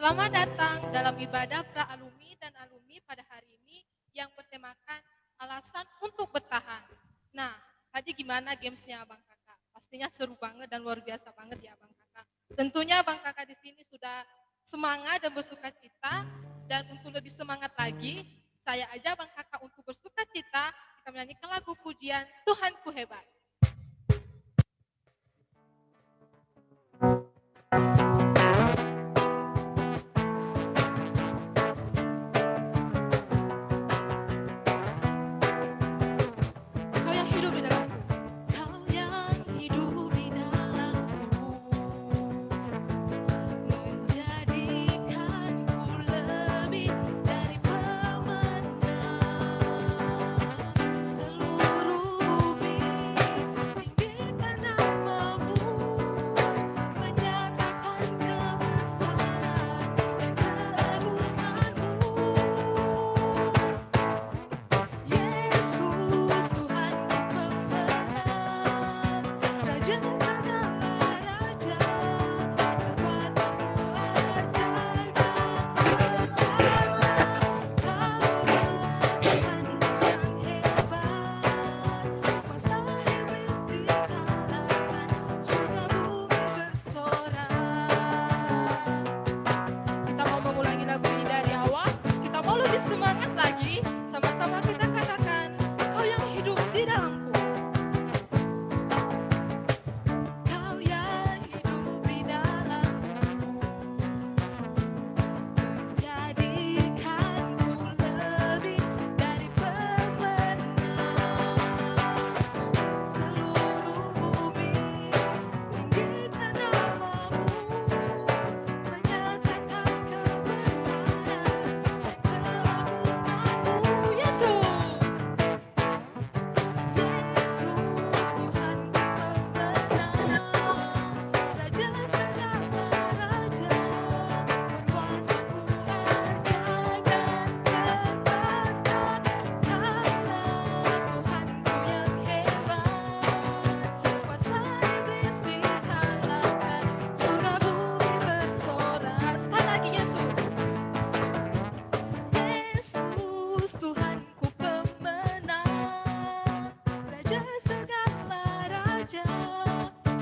Selamat datang dalam ibadah pra-alumni dan alumni pada hari ini yang bertemakan alasan untuk bertahan. Nah, tadi gimana gamesnya Abang Kakak? Pastinya seru banget dan luar biasa banget ya Abang Kakak. Tentunya Abang Kakak di sini sudah semangat dan bersuka cita, dan untuk lebih semangat lagi, saya aja Abang Kakak untuk bersuka cita, kita menyanyikan lagu pujian Tuhanku Hebat. Kau yang hidup di dalamku. Kau yang hidup di dalamku, menjadikanku lebih dari pemenang. Seluruh bumi tinggikan namamu, menyatakan kebesaran dan keagunganmu. Yesus Tuhanku pemenang, Raja segala raja, kekuatanmu ajaib dan perkasa. Kaulah Tuhan yang hebat, kuasa iblis dikalahkan, surga bumi bersorak. Kita mau mengulangi lagu ini dari awal. Kita mau lebih semangat lagi. Sama-sama kita katakan, Kau yang hidup di dalamku. Kau yang hidup di dalamku, menjadikanku lebih dari pemenang. Seluruh bumi tinggikan namamu, menyatakan kebesaran dan keagunganmu. Yesus, Yesus Tuhanku pemenang, Raja segala raja, kekuatanmu ajaib dan perkasa. Kaulah Tuhanku yang hebat, kuasa iblis dikalahkan, surga bumi bersorak. Sekali lagi Yesus, Yesus Tuhanku pemenang, Raja segala raja,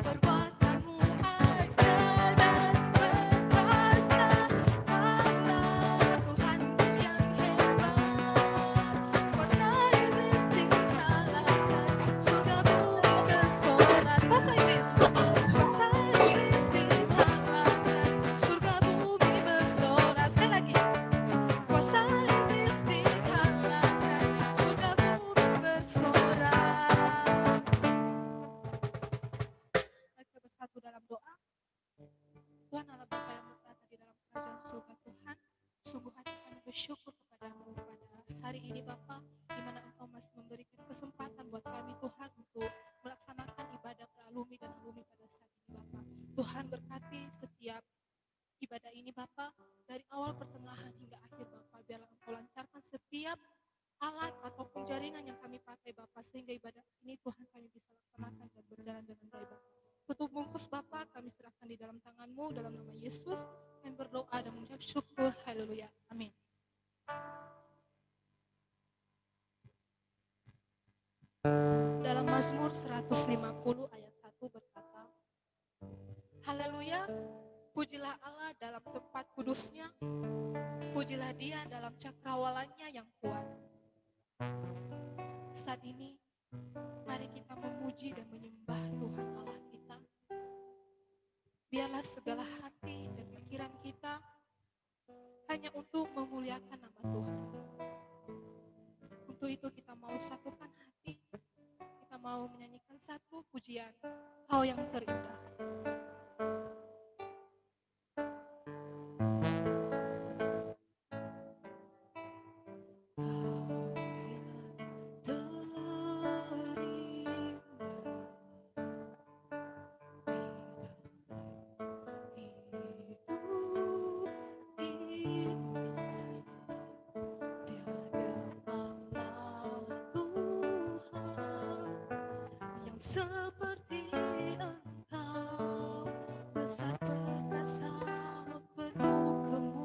perbuatanmu ajaib dan perkasa. Kaulah Tuhanku yang hebat, kuasa iblis dikalahkan, surga bumi bersorak. Kuasa iblis dikalahkan, surga bumi bersorak. Sekali lagi. Kuasa iblis dikalahkan, surga bumi bersorak. Mari kita bersatu dalam doa. Tuhan Allah Bapa yang bertata di dalam kerajaan surga Tuhan, sungguh hati kami bersyukur kepadamu pada hari ini Bapa, di mana Engkau masih memberikan kesempatan buat kami Tuhan untuk melaksanakan ibadah pra-alumni dan alumni pada saat ini Bapa. Tuhan berkati setiap ibadah ini Bapa, dari awal pertengahan hingga akhir Bapa, biarlah Engkau lancarkan setiap alat ataupun jaringan yang kami pakai Bapa, sehingga ibadah ini Tuhan kami bisa laksanakan dan berjalan dengan baik Bapa. Tutup bungkus Bapa kami serahkan di dalam tangan-Mu, dalam nama Yesus kami berdoa dan mengucap syukur. Haleluya. Amin. Dalam Mazmur 150 ayat 1 berkata, Haleluya, pujilah Allah dalam tempat kudusnya, pujilah Dia dalam cakrawalannya yang kuat. Saat ini, mari kita memuji dan menyembah Tuhan Allah kita. Biarlah segala hati dan pikiran kita hanya untuk memuliakan nama Tuhan. Untuk itu kita mau satukan hati, kita mau menyanyikan satu pujian, Kau yang terindah. Seperti Engkau besar perkasa penuh kemuliaan.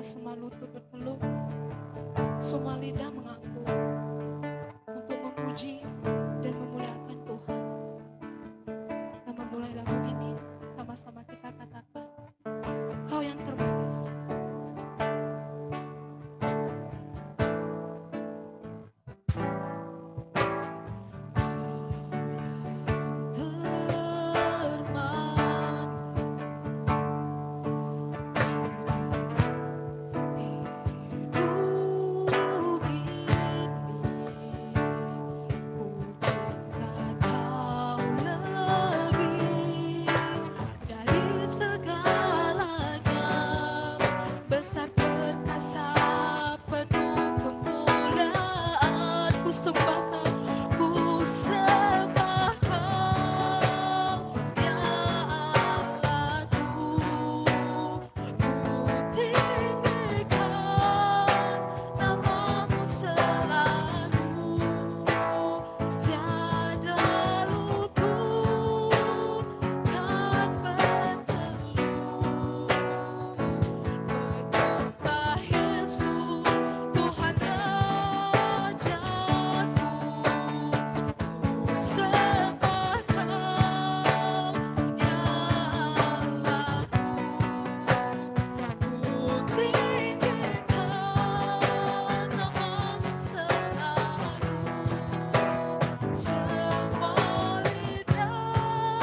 semua lutut bertelur, semua lidah mengaku untuk memuji dan memuliakan Tuhan. Kita memulai lagu ini, sama-sama kita katakan, Kau yang termanis. Besar perkasa penuh kemuliaan, ku sembah Kau, ku sembah Kau, ya Allahku. Ku tinggikan namamu selalu, tiada lutut kan bertelut. Menyembah Yesus, Tuhan Rajaku, ku sembah Kau, ya Allahku. Ku tinggikan namamu selalu, semua lidah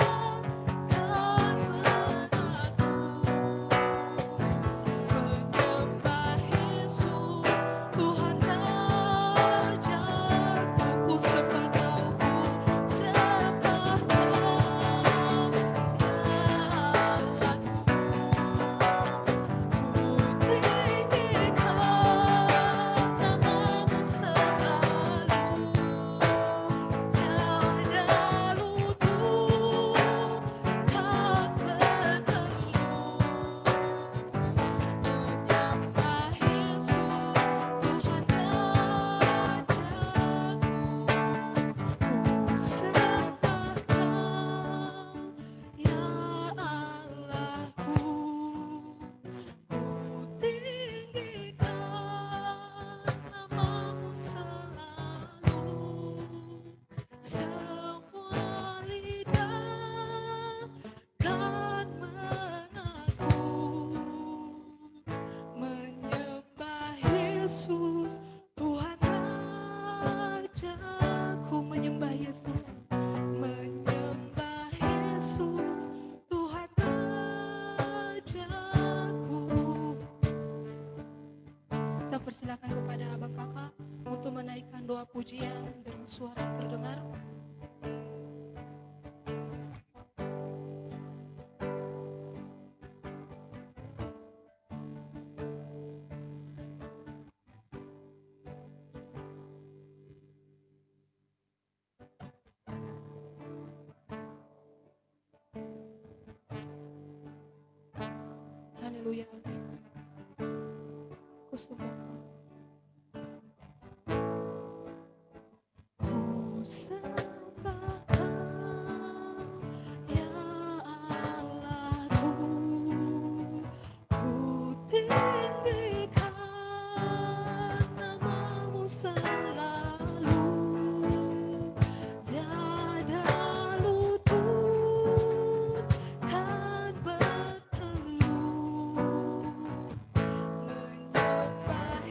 kan mengaku. Menyembah Yesus, Tuhan Rajaku, ku sembah Kau, ku sembah Kau, ya Allahku. Ku tinggikan namamu selalu, tiada lutut kan bertelut. Menyembah Yesus, Tuhan Rajaku, ku sembah Kau, ya Allahku. Ku tinggikan namamu selalu, semua lidah kan mengaku. Menyembah Yesus, Tuhan Rajaku. Menyembah Yesus, menyembah Yesus, Tuhan Rajaku. Saya persilakan kepada abang kakak untuk menaikkan doa pujian dengan suara yang terdengar. Haleluya, amin. Ku sembah Kau. Ku sembah Kau, ya Allahku. Ku tinggikan namamu selalu, tiada lutut kan bertelut. Menyembah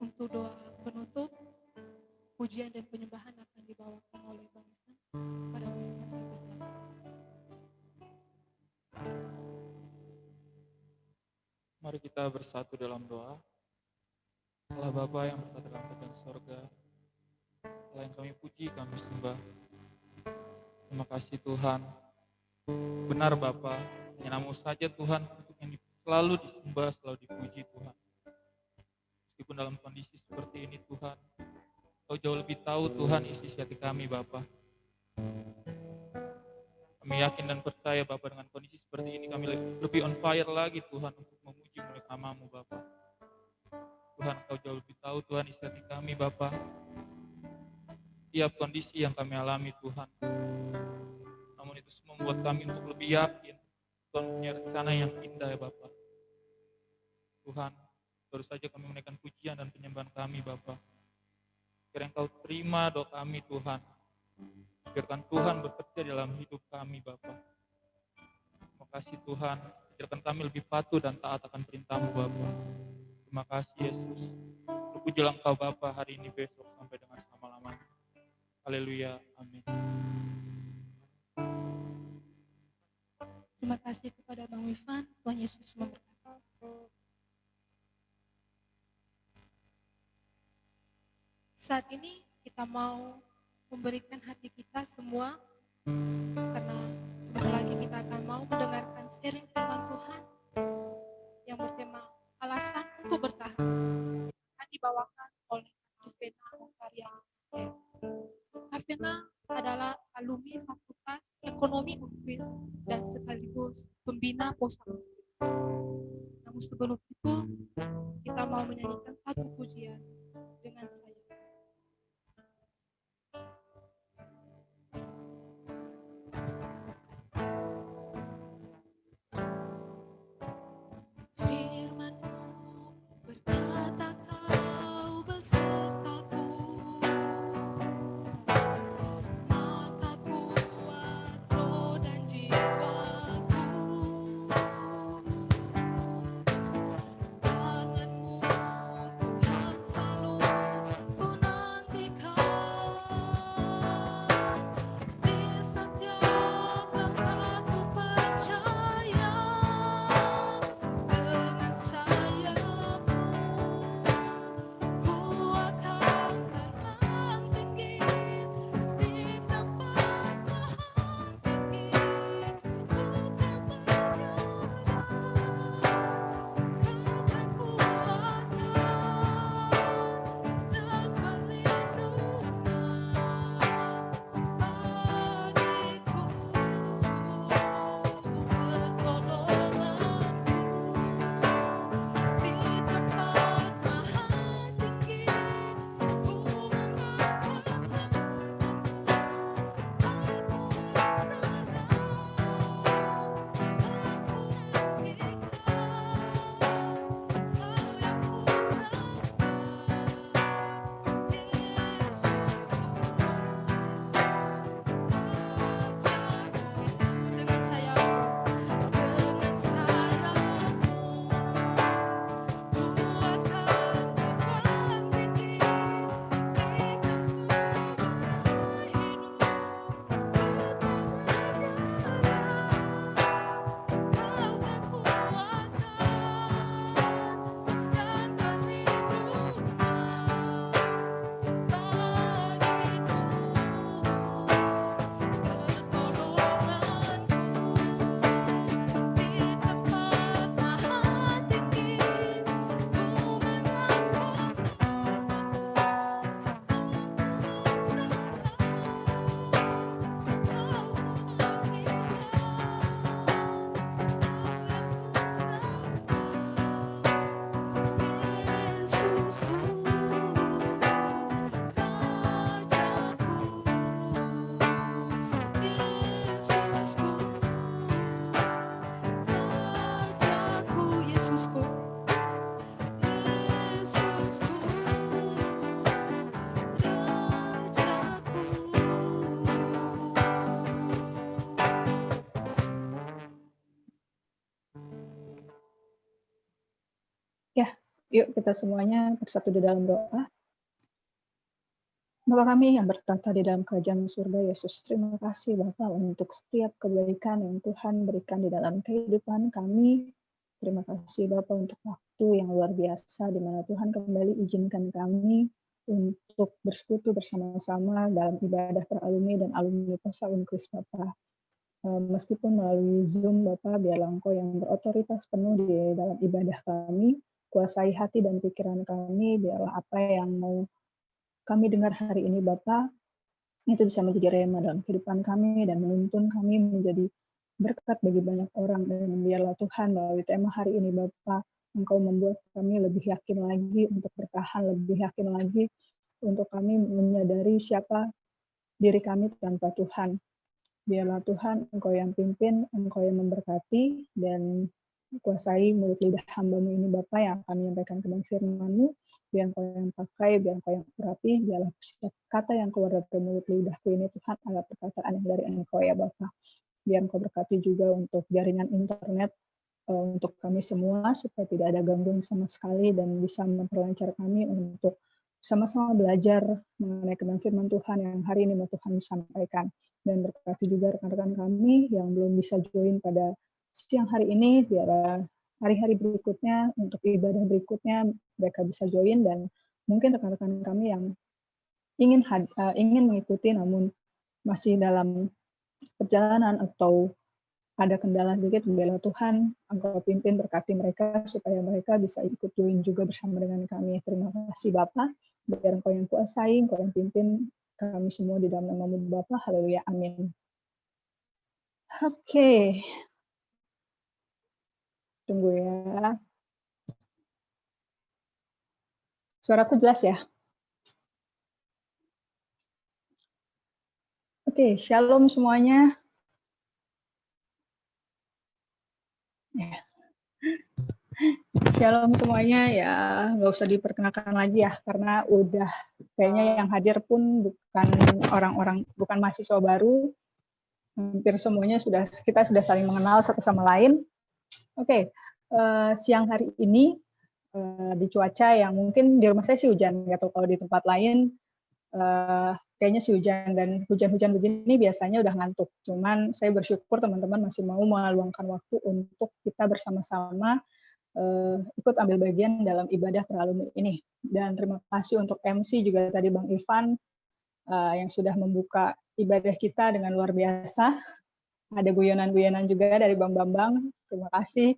Untuk doa penutup, pujian dan penyembahan akan dibawakan oleh Bang Ivan. Pada Bang Ivan saya persilakan. Mari kita bersatu dalam doa. Allah Bapa yang berada dalam kerajaan sorga, Allah yang kami puji, kami sembah. Terima kasih Tuhan. Benar Bapa, hanya Namu saja Tuhan untuk yang selalu disembah, selalu dipuji Tuhan. Meskipun dalam kondisi seperti ini Tuhan, Kau jauh lebih tahu Tuhan isi hati kami Bapa. Kami yakin dan percaya Bapa dengan kondisi seperti ini kami lebih on fire lagi Tuhan untuk memuji mulia nama-Mu Bapa. Tuhan Kau jauh lebih tahu Tuhan isi hati kami Bapa. Setiap kondisi yang kami alami Tuhan. Namun itu semua membuat kami untuk lebih yakin Tuhan punya rencana yang indah ya Bapa. Tuhan, baru saja kami menaikkan pujian dan penyembahan kami Bapa. Kiranya Engkau terima doa kami Tuhan. Biarkan Tuhan bekerja dalam hidup kami Bapa. Terima kasih Tuhan, ajarkan kami lebih patuh dan taat akan perintah-Mu Bapa. Terima kasih Yesus. Terpujilah Engkau Bapa hari ini, besok, sampai dengan selama-lamanya. Haleluya, amin. Terima kasih kepada Bang Ivan. Tuhan Yesus memberkati. Saat ini kita mau memberikan hati kita semua, karena sebentar lagi kita akan mau mendengarkan sharing firman Tuhan yang bertema alasan untuk bertahan. Akan dibawakan oleh Kavena Karya. Kavena adalah alumni Fakultas Ekonomi Unkris dan sekaligus pembina Posat. Namun sebelum itu, kita mau menyanyikan satu pujian dengan saya. Yuk kita semuanya bersatu di dalam doa. Bapa kami yang bertata di dalam kerajaan surga, Yesus, terima kasih Bapa untuk setiap kebaikan yang Tuhan berikan di dalam kehidupan kami. Terima kasih Bapa untuk waktu yang luar biasa di mana Tuhan kembali izinkan kami untuk bersekutu bersama-sama dalam ibadah para alumni dan alumni Pasa Unkris Bapa. Meskipun melalui Zoom Bapa, biarlah Engkau yang berotoritas penuh di dalam ibadah kami, kuasai hati dan pikiran kami, biarlah apa yang mau kami dengar hari ini Bapa, itu bisa menjadi rema dalam kehidupan kami dan menuntun kami menjadi berkat bagi banyak orang. Dan biarlah Tuhan melalui tema hari ini Bapa, Engkau membuat kami lebih yakin lagi untuk bertahan, lebih yakin lagi untuk kami menyadari siapa diri kami tanpa Tuhan. Biarlah Tuhan Engkau yang pimpin, Engkau yang memberkati, dan kuasai mulut lidah hamba-Mu ini Bapa yang akan menyampaikan kebenaran firman-Mu. Biar Engkau yang pakai, biar Engkau yang urapi, biarlah setiap kata yang keluar dari mulut lidahku ini Tuhan adalah perkataan yang dari Engkau ya Bapa. Biar Engkau berkati juga untuk jaringan internet untuk kami semua supaya tidak ada gangguan sama sekali dan bisa memperlancar kami untuk sama-sama belajar mengenai kebenaran firman Tuhan yang hari ini mau Tuhan sampaikan. Dan berkati juga rekan-rekan kami yang belum bisa join pada siang hari ini, biar hari-hari berikutnya untuk ibadah berikutnya mereka bisa join, dan mungkin rekan-rekan kami yang ingin mengikuti namun masih dalam perjalanan atau ada kendala sedikit, biarlah Tuhan Engkau pimpin berkati mereka supaya mereka bisa ikut join juga bersama dengan kami. Terima kasih Bapa, biar Engkau yang kuasai, Engkau yang pimpin kami semua di dalam nama-Mu Bapa. Haleluya, amin. Oke. Tunggu ya. Suaraku jelas ya? Oke, shalom semuanya. Ya. Shalom semuanya, ya nggak usah diperkenalkan lagi ya, karena udah kayaknya yang hadir pun bukan orang-orang, bukan mahasiswa baru, hampir semuanya kita sudah saling mengenal satu sama lain. Oke, siang hari ini di cuaca yang mungkin di rumah saya sih hujan, nggak tahu kalau di tempat lain kayaknya sih hujan, dan hujan-hujan begini biasanya udah ngantuk. Cuman saya bersyukur teman-teman masih mau meluangkan waktu untuk kita bersama-sama ikut ambil bagian dalam ibadah peralumni ini. Dan terima kasih untuk MC juga tadi Bang Ivan yang sudah membuka ibadah kita dengan luar biasa. Ada guyonan-guyonan juga dari Bang Bambang. Terima kasih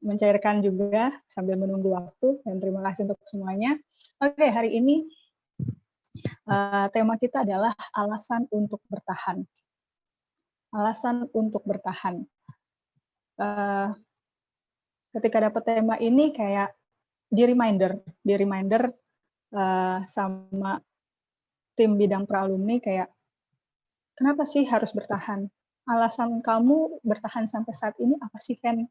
mencairkan juga sambil menunggu waktu, dan terima kasih untuk semuanya. Oke, hari ini tema kita adalah alasan untuk bertahan. Alasan untuk bertahan. Ketika dapat tema ini kayak di reminder sama tim bidang pralumni kayak, kenapa sih harus bertahan? Alasan kamu bertahan sampai saat ini apa sih, Fen?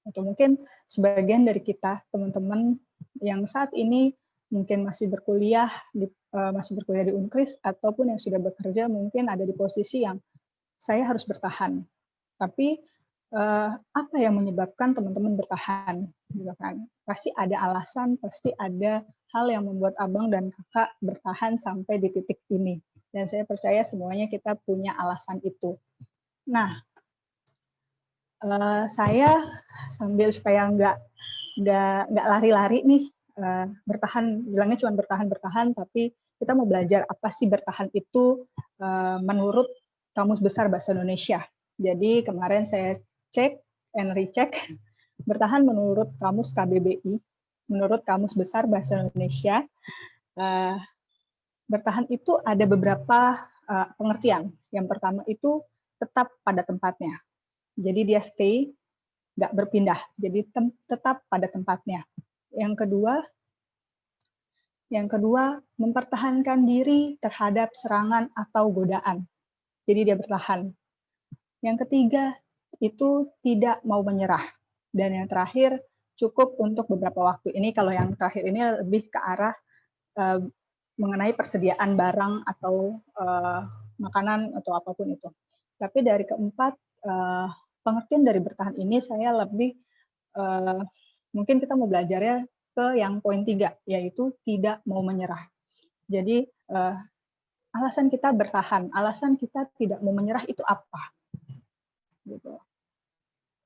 Atau mungkin sebagian dari kita, teman-teman yang saat ini mungkin masih berkuliah di Unkris, ataupun yang sudah bekerja mungkin ada di posisi yang saya harus bertahan. Tapi apa yang menyebabkan teman-teman bertahan? Gitu kan? Pasti ada alasan, pasti ada hal yang membuat abang dan kakak bertahan sampai di titik ini. Dan saya percaya semuanya kita punya alasan itu. Nah, saya sambil supaya nggak lari-lari nih, bertahan, bilangnya cuma bertahan, tapi kita mau belajar apa sih bertahan itu menurut Kamus Besar Bahasa Indonesia. Jadi kemarin saya cek and recheck, bertahan menurut Kamus KBBI, menurut Kamus Besar Bahasa Indonesia, bertahan itu ada beberapa pengertian. Yang pertama itu tetap pada tempatnya. Jadi dia stay, nggak berpindah. Jadi tetap pada tempatnya. Yang kedua, mempertahankan diri terhadap serangan atau godaan. Jadi dia bertahan. Yang ketiga, itu tidak mau menyerah. Dan yang terakhir, cukup untuk beberapa waktu. Ini kalau yang terakhir ini lebih ke arah mengenai persediaan barang atau makanan atau apapun itu. Tapi dari keempat, pengertian dari bertahan ini saya lebih, mungkin kita mau belajarnya ke yang poin 3, yaitu tidak mau menyerah. Jadi alasan kita bertahan, alasan kita tidak mau menyerah itu apa? Gitu.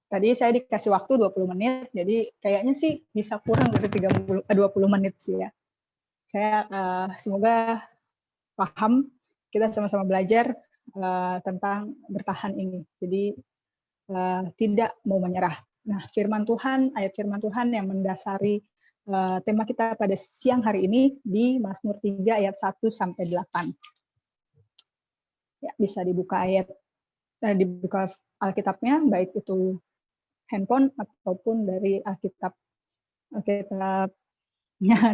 Tadi saya dikasih waktu 20 menit, jadi kayaknya sih bisa kurang dari 20 menit sih ya. Saya semoga paham, kita sama-sama belajar tentang bertahan ini. Jadi tidak mau menyerah. Nah, ayat firman Tuhan yang mendasari tema kita pada siang hari ini di Mazmur 3 ayat 1-8. Ya, bisa dibuka dibuka Alkitabnya, baik itu handphone ataupun dari Alkitabnya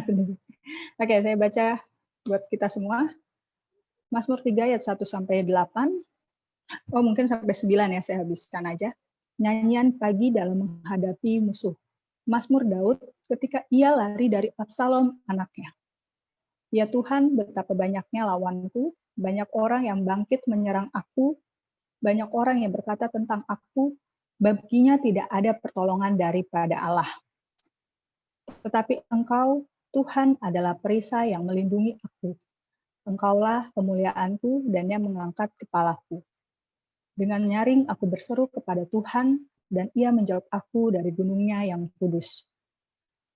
sendiri. Oke, saya baca buat kita semua. Mazmur 3 ayat 1-8. Oh, mungkin sampai 9 ya, saya habiskan aja. Nyanyian pagi dalam menghadapi musuh. Mazmur Daud ketika ia lari dari Absalom anaknya. Ya Tuhan, betapa banyaknya lawanku, banyak orang yang bangkit menyerang aku, banyak orang yang berkata tentang aku, baginya tidak ada pertolongan daripada Allah. Tetapi Engkau, Tuhan, adalah perisai yang melindungi aku. Engkaulah kemuliaanku dan yang mengangkat kepalaku. Dengan nyaring aku berseru kepada Tuhan, dan ia menjawab aku dari gunungnya yang kudus.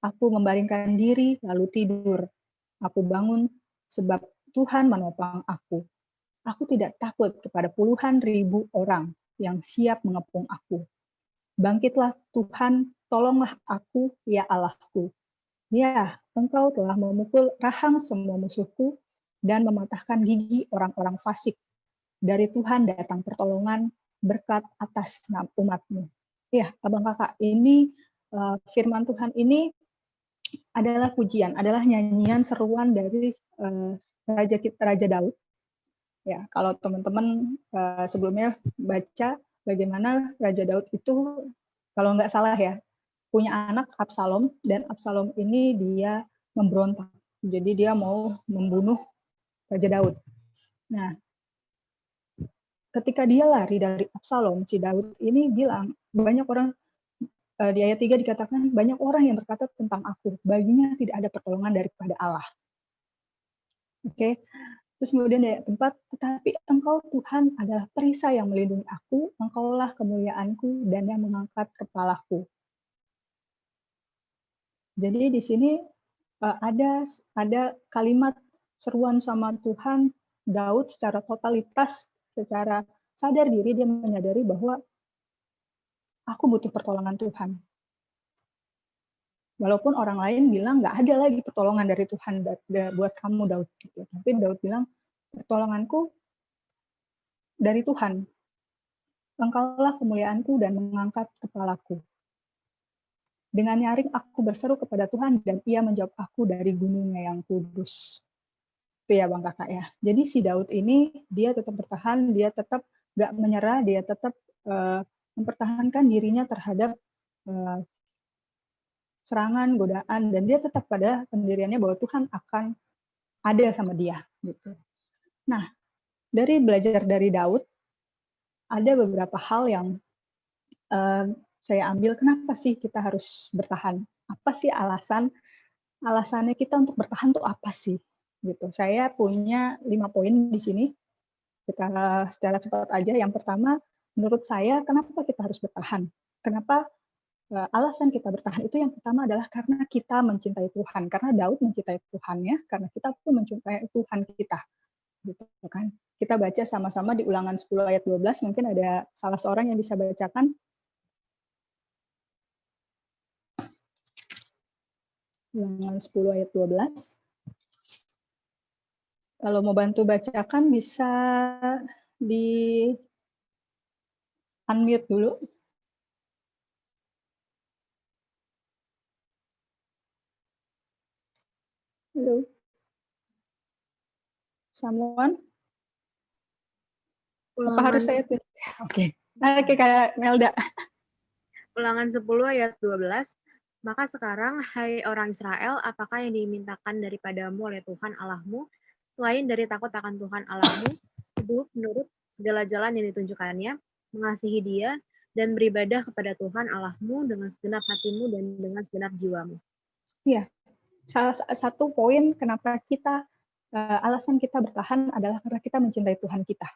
Aku membaringkan diri lalu tidur. Aku bangun sebab Tuhan menopang aku. Aku tidak takut kepada puluhan ribu orang yang siap mengepung aku. Bangkitlah Tuhan, tolonglah aku, ya Allahku. Ya, Engkau telah memukul rahang semua musuhku dan mematahkan gigi orang-orang fasik. Dari Tuhan datang pertolongan, berkat atas umat-Mu. Ya, abang kakak, ini firman Tuhan ini adalah pujian, adalah nyanyian seruan dari Raja Daud. Ya, kalau teman-teman sebelumnya baca bagaimana Raja Daud itu, kalau nggak salah ya, punya anak Absalom, dan Absalom ini dia memberontak. Jadi dia mau membunuh Raja Daud. Nah, ketika dia lari dari Absalom, si Daud ini bilang, banyak orang, di ayat 3 dikatakan, banyak orang yang berkata tentang aku, baginya tidak ada pertolongan daripada Allah. Oke, terus kemudian di ayat 4, tetapi Engkau Tuhan adalah perisai yang melindungi aku, Engkaulah kemuliaanku dan yang mengangkat kepalaku. Jadi di sini ada kalimat seruan sama Tuhan. Daud secara totalitas, secara sadar diri, dia menyadari bahwa aku butuh pertolongan Tuhan. Walaupun orang lain bilang nggak ada lagi pertolongan dari Tuhan buat kamu, Daud. Gitu. Tapi Daud bilang, pertolonganku dari Tuhan. Engkaulah kemuliaanku dan mengangkat kepalaku. Dengan nyaring aku berseru kepada Tuhan dan ia menjawab aku dari gunungnya yang kudus. Itu ya Bang Kakak ya. Jadi si Daud ini dia tetap bertahan, dia tetap gak menyerah, dia tetap mempertahankan dirinya terhadap serangan, godaan, dan dia tetap pada pendiriannya bahwa Tuhan akan ada sama dia. Gitu. Nah, dari belajar dari Daud, ada beberapa hal yang saya ambil, kenapa sih kita harus bertahan? Apa sih alasannya kita untuk bertahan tuh apa sih? Gitu. Saya punya 5 poin di sini. Kita secara cepat aja. Yang pertama, menurut saya, kenapa kita harus bertahan? Kenapa alasan kita bertahan itu yang pertama adalah karena kita mencintai Tuhan. Karena Daud mencintai Tuhan ya, karena kita pun mencintai Tuhan kita. Gitu kan? Kita baca sama-sama di Ulangan 10 ayat 12, mungkin ada salah seorang yang bisa bacakan. Ulangan 10 ayat 12. Kalau mau bantu bacakan bisa di unmute dulu. Halo. Someone? Apa harus saya tulis? Oke. Oke, Kak Melda. Ulangan 10 ayat 12. Maka sekarang, hai orang Israel, apakah yang dimintakan daripadamu oleh Tuhan Allahmu, selain dari takut akan Tuhan Allahmu, hidup menurut segala jalan yang ditunjukkannya, mengasihi Dia, dan beribadah kepada Tuhan Allahmu dengan segenap hatimu dan dengan segenap jiwamu. Iya, salah satu poin kenapa kita alasan kita bertahan adalah karena kita mencintai Tuhan kita.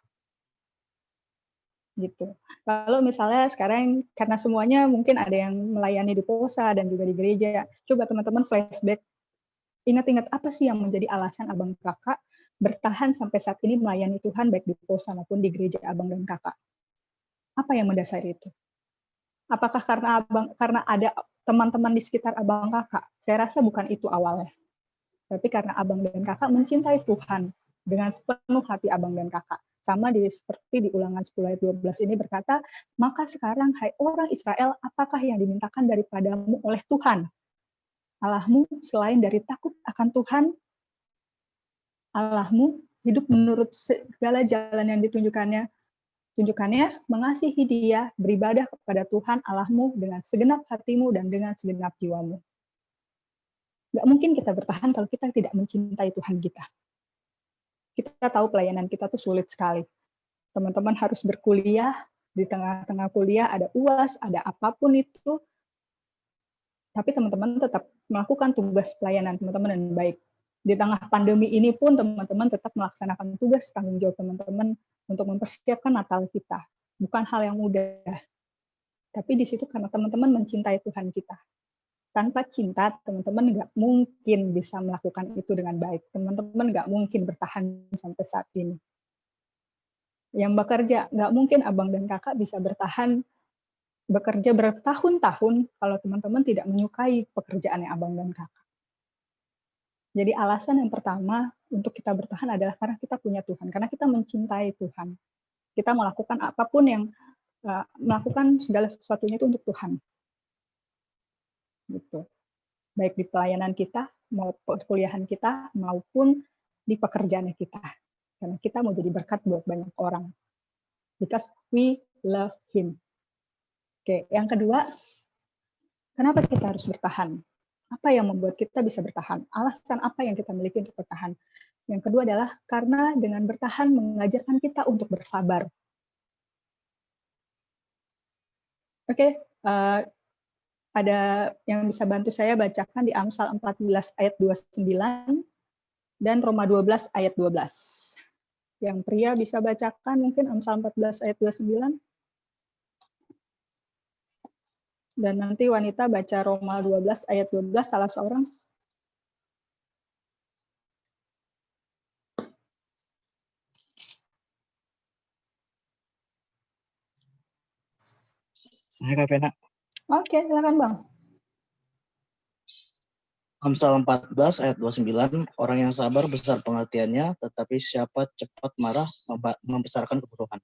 Gitu. Kalau misalnya sekarang karena semuanya mungkin ada yang melayani di POSA dan juga di gereja, coba teman-teman flashback, ingat-ingat apa sih yang menjadi alasan abang kakak bertahan sampai saat ini melayani Tuhan baik di POSA maupun di gereja abang dan kakak. Apa yang mendasari itu? Apakah karena ada teman-teman di sekitar abang kakak? Saya rasa bukan itu awalnya. Tapi karena abang dan kakak mencintai Tuhan dengan sepenuh hati abang dan kakak. Sama seperti di Ulangan 10 ayat 12 ini berkata, maka sekarang hai orang Israel, apakah yang dimintakan daripadamu oleh Tuhan Allahmu selain dari takut akan Tuhan Allahmu, hidup menurut segala jalan yang tunjukkannya, mengasihi Dia, beribadah kepada Tuhan Allahmu dengan segenap hatimu dan dengan segenap jiwamu. Gak mungkin kita bertahan kalau kita tidak mencintai Tuhan kita. Kita tahu pelayanan kita tuh sulit sekali. Teman-teman harus berkuliah, di tengah-tengah kuliah ada UAS, ada apapun itu, tapi teman-teman tetap melakukan tugas pelayanan teman-teman dengan baik. Di tengah pandemi ini pun teman-teman tetap melaksanakan tugas tanggung jawab teman-teman untuk mempersiapkan Natal kita. Bukan hal yang mudah. Tapi di situ karena teman-teman mencintai Tuhan kita. Tanpa cinta, teman-teman nggak mungkin bisa melakukan itu dengan baik. Teman-teman nggak mungkin bertahan sampai saat ini. Yang bekerja, nggak mungkin abang dan kakak bisa bertahan bekerja bertahun-tahun kalau teman-teman tidak menyukai pekerjaannya abang dan kakak. Jadi alasan yang pertama untuk kita bertahan adalah karena kita punya Tuhan, karena kita mencintai Tuhan. Kita melakukan apapun yang melakukan segala sesuatunya itu untuk Tuhan. Gitu. Baik di pelayanan kita, maupun perkuliahan kita, maupun di pekerjaan kita. Karena kita mau jadi berkat buat banyak orang. Because we love Him. Oke, yang kedua, kenapa kita harus bertahan? Apa yang membuat kita bisa bertahan? Alasan apa yang kita miliki untuk bertahan? Yang kedua adalah karena dengan bertahan mengajarkan kita untuk bersabar. Oke, ada yang bisa bantu saya bacakan di Amsal 14 ayat 29 dan Roma 12 ayat 12. Yang pria bisa bacakan mungkin Amsal 14 ayat 29. Dan nanti wanita baca Roma 12 ayat 12 salah seorang. Saya Kak Vena. Oke, silakan Bang. Amsal 14 ayat 29, orang yang sabar besar pengertiannya, tetapi siapa cepat marah membesarkan kebodohan.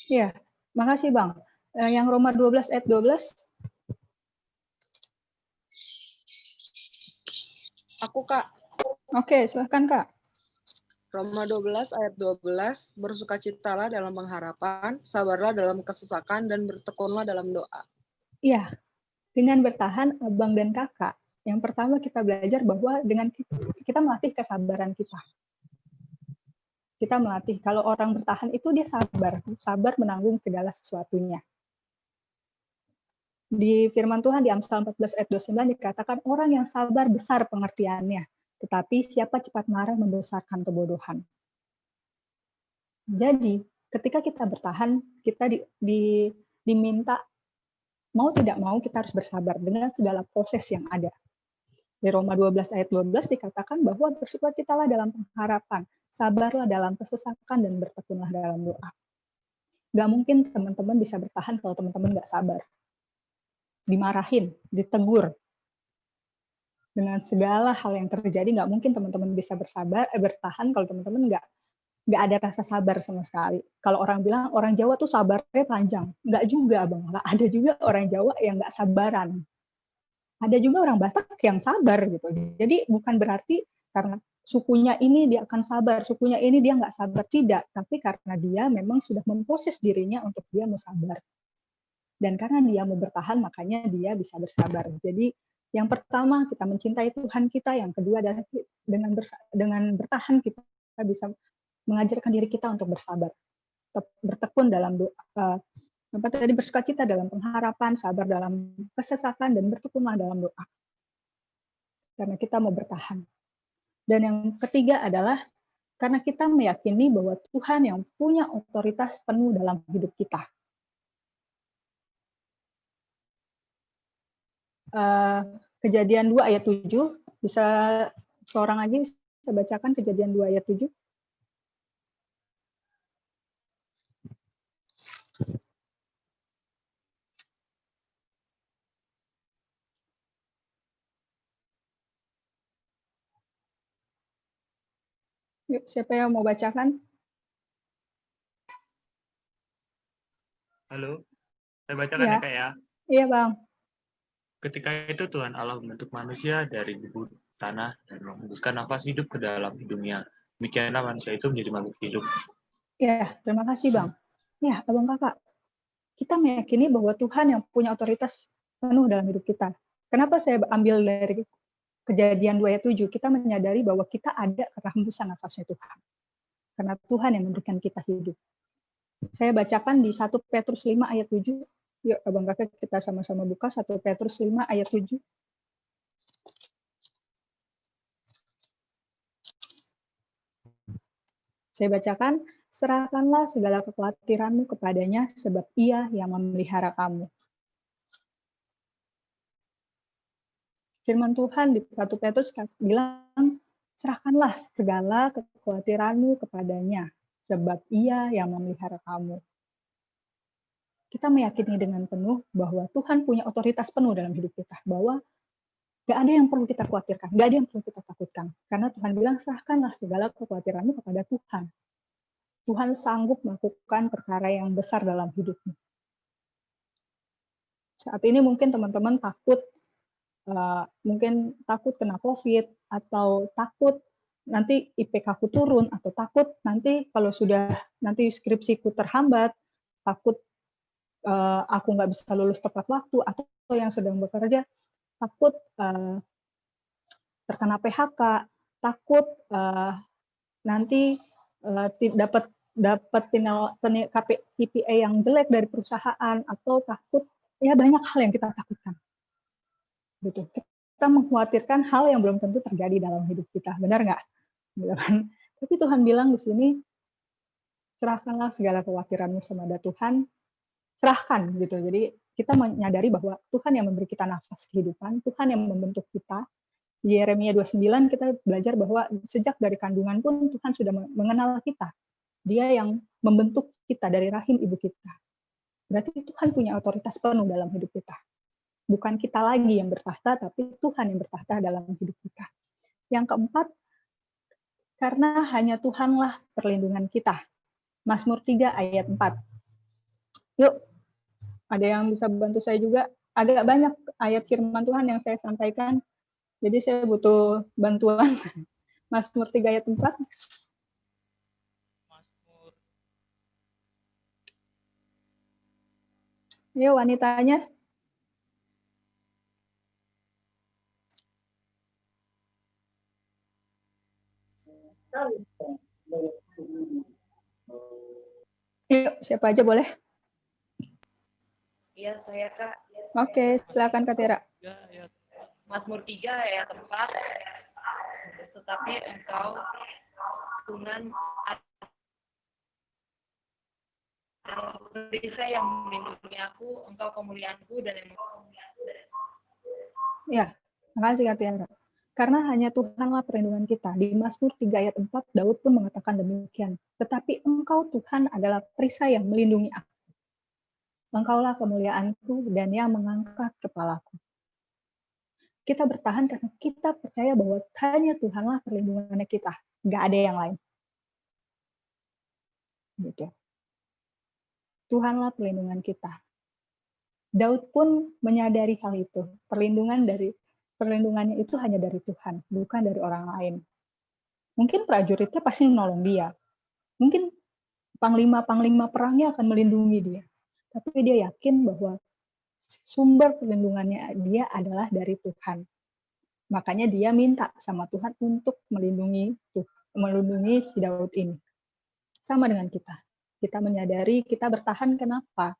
Ya, makasih Bang. Yang Roma 12 ayat 12. Aku, Kak. Oke, silakan Kak. Roma 12 ayat 12, bersukacitalah dalam pengharapan, sabarlah dalam kesesakan, dan bertekunlah dalam doa. Iya, dengan bertahan abang dan kakak, yang pertama kita belajar bahwa dengan kita melatih kesabaran kita. Kita melatih, kalau orang bertahan itu dia sabar menanggung segala sesuatunya. Di firman Tuhan di Amsal 14 ayat 29 dikatakan orang yang sabar besar pengertiannya, tetapi siapa cepat marah membesarkan kebodohan. Jadi, ketika kita bertahan, kita diminta mau tidak mau kita harus bersabar dengan segala proses yang ada. Di Roma 12 ayat 12 dikatakan bahwa bersukacitalah dalam pengharapan, sabarlah dalam kesesakan, dan bertekunlah dalam doa. Gak mungkin teman-teman bisa bertahan kalau teman-teman gak sabar. Dimarahin, ditegur. Dengan segala hal yang terjadi, gak mungkin teman-teman bisa bertahan kalau teman-teman gak ada rasa sabar sama sekali. Kalau orang bilang, orang Jawa tuh sabarnya panjang. Gak juga, Bang. Ada juga orang Jawa yang gak sabaran. Ada juga orang Batak yang sabar gitu. Jadi bukan berarti karena sukunya ini dia akan sabar, sukunya ini dia nggak sabar, tidak. Tapi karena dia memang sudah memproses dirinya untuk dia mau sabar. Dan karena dia mau bertahan, makanya dia bisa bersabar. Jadi yang pertama kita mencintai Tuhan kita, yang kedua adalah dengan bertahan kita bisa mengajarkan diri kita untuk bersabar, bertekun dalam doa. Tadi bersukacita dalam pengharapan, sabar dalam kesesakan, dan bertekunlah dalam doa. karena kita mau bertahan. Dan yang ketiga adalah karena kita meyakini bahwa Tuhan yang punya otoritas penuh dalam hidup kita. Kejadian 2 ayat 7, bisa seorang lagi bisa bacakan Kejadian 2 ayat 7. Yuk, siapa yang mau bacakan? Halo, saya bacakan Ya. ya Kak ya. Iya, Bang. Ketika itu Tuhan Allah membentuk manusia dari debu tanah dan menghembuskan nafas hidup ke dalam hidungnya. Demikianlah manusia itu menjadi makhluk hidup. Ya, terima kasih, Bang. Ya, Abang Kakak. Kita meyakini bahwa Tuhan yang punya otoritas penuh dalam hidup kita. Kenapa saya ambil dari Kejadian 2 ayat 7? Kita menyadari bahwa kita ada karena hembusan nafasnya Tuhan. Karena Tuhan yang memberikan kita hidup. Saya bacakan di 1 Petrus 5 ayat 7. Yuk, Abang Kakak kita sama-sama buka 1 Petrus 5 ayat 7. Saya bacakan, serahkanlah segala kekhawatiranmu kepadanya sebab Ia yang memelihara kamu. Firman Tuhan di 1 Petrus bilang, serahkanlah segala kekhawatiranmu kepadanya sebab Ia yang memelihara kamu. Kita meyakini dengan penuh bahwa Tuhan punya otoritas penuh dalam hidup kita, bahwa gak ada yang perlu kita khawatirkan, gak ada yang perlu kita takutkan. Karena Tuhan bilang, serahkanlah segala kekhawatiranmu kepada Tuhan. Tuhan sanggup melakukan perkara yang besar dalam hidupmu. Saat ini mungkin teman-teman takut, mungkin takut kena COVID, atau takut nanti IPK-ku turun, atau takut nanti kalau sudah nanti skripsiku terhambat, takut aku nggak bisa lulus tepat waktu, atau yang sedang bekerja takut terkena PHK, takut nanti dapat KPI yang jelek dari perusahaan, atau takut ya banyak hal yang kita takutkan. Gitu. Kita mengkhawatirkan hal yang belum tentu terjadi dalam hidup kita, benar nggak? Gitu kan? Tapi Tuhan bilang di sini, serahkanlah segala kekhawatiranmu kepada Tuhan, serahkan gitu. Jadi kita menyadari bahwa Tuhan yang memberi kita nafas kehidupan, Tuhan yang membentuk kita. Di Yeremia 29 kita belajar bahwa sejak dari kandungan pun Tuhan sudah mengenal kita. Dia yang membentuk kita dari rahim ibu kita. Berarti Tuhan punya otoritas penuh dalam hidup kita. Bukan kita lagi yang bertahta, tapi Tuhan yang bertahta dalam hidup kita. Yang keempat, karena hanya Tuhanlah perlindungan kita. Mazmur 3 ayat 4. Yuk, ada yang bisa bantu saya juga? Agak banyak ayat firman Tuhan yang saya sampaikan, jadi saya butuh bantuan. Mazmur 3 ayat 4. Mazmur. Yuk, wanitanya. Yuk, siapa aja boleh? Iya, saya Kak. Oke, silakan Kak Tera. Mazmur 3 ayat 4. Tetapi Engkau, Tuhan, perisai yang melindungi aku, Engkau kemuliaanku dan yang Ya, terima kasih Kak Tiara. Karena hanya Tuhanlah perlindungan kita. Di Mazmur 3 ayat 4, Daud pun mengatakan demikian. Tetapi Engkau Tuhan adalah perisai yang melindungi aku. Engkaulah kemuliaanku dan yang mengangkat kepalaku. Kita bertahan karena kita percaya bahwa hanya Tuhanlah perlindungannya kita. Nggak ada yang lain. Gitu. Tuhanlah perlindungan kita. Daud pun menyadari hal itu. Perlindungannya itu hanya dari Tuhan, bukan dari orang lain. Mungkin prajuritnya pasti menolong dia. Mungkin panglima-panglima perangnya akan melindungi dia. Tapi dia yakin bahwa sumber perlindungannya dia adalah dari Tuhan. Makanya dia minta sama Tuhan untuk melindungi si Daud ini. Sama dengan kita. Kita menyadari kita bertahan kenapa?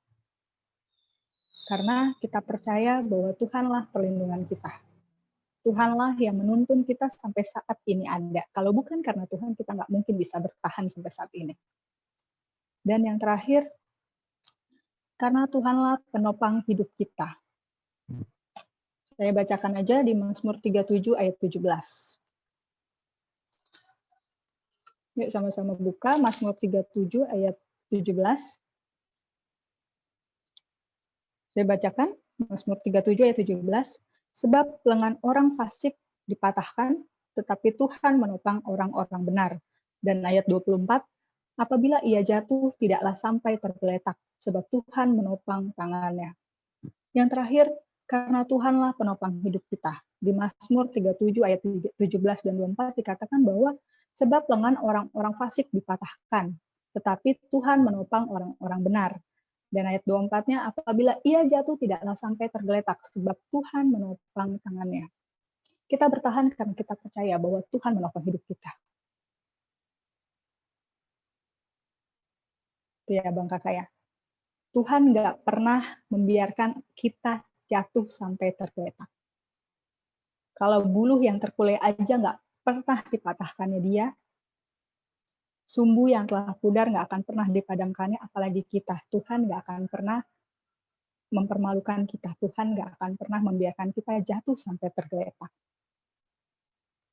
Karena kita percaya bahwa Tuhanlah perlindungan kita. Tuhanlah yang menuntun kita sampai saat ini ada. Kalau bukan karena Tuhan, kita nggak mungkin bisa bertahan sampai saat ini. Dan yang terakhir, karena Tuhanlah penopang hidup kita. Saya bacakan aja di Mazmur 37 ayat 17. Yuk sama-sama buka Mazmur 37 ayat 17. Saya bacakan Mazmur 37 ayat 17. Sebab lengan orang fasik dipatahkan, tetapi Tuhan menopang orang-orang benar. Dan ayat 24, apabila ia jatuh, tidaklah sampai tergeletak, sebab Tuhan menopang tangannya. Yang terakhir, karena Tuhanlah penopang hidup kita. Di Mazmur 37 ayat 17 dan 24 dikatakan bahwa sebab lengan orang-orang fasik dipatahkan, tetapi Tuhan menopang orang-orang benar. Dan ayat 24-nya, apabila ia jatuh tidaklah sampai tergeletak, sebab Tuhan menopang tangannya. Kita bertahan karena kita percaya bahwa Tuhan menopang hidup kita. Itu ya Bang Kakak ya. Tuhan nggak pernah membiarkan kita jatuh sampai tergeletak. Kalau buluh yang terkulai aja nggak pernah dipatahkannya dia, sumbu yang telah pudar nggak akan pernah dipadamkannya, apalagi kita. Tuhan nggak akan pernah mempermalukan kita. Tuhan nggak akan pernah membiarkan kita jatuh sampai tergeletak.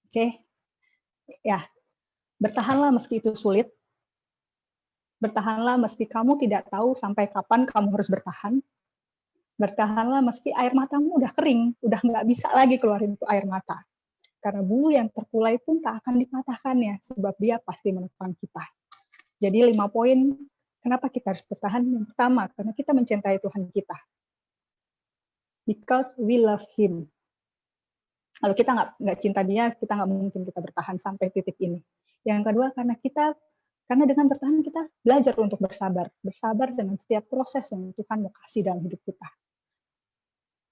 Oke, ya, bertahanlah meski itu sulit. Bertahanlah meski kamu tidak tahu sampai kapan kamu harus bertahan. Bertahanlah meski air matamu udah kering, udah nggak bisa lagi keluarin itu air mata. Karena bulu yang terkulai pun tak akan dipatahkannya, sebab dia pasti menopang kita. Jadi 5 poin, kenapa kita harus bertahan? Yang pertama, karena kita mencintai Tuhan kita. Because we love Him. Kalau kita nggak cinta dia, kita nggak mungkin kita bertahan sampai titik ini. Yang kedua, karena dengan bertahan kita belajar untuk bersabar. Bersabar dengan setiap proses yang Tuhan mau kasih dalam hidup kita.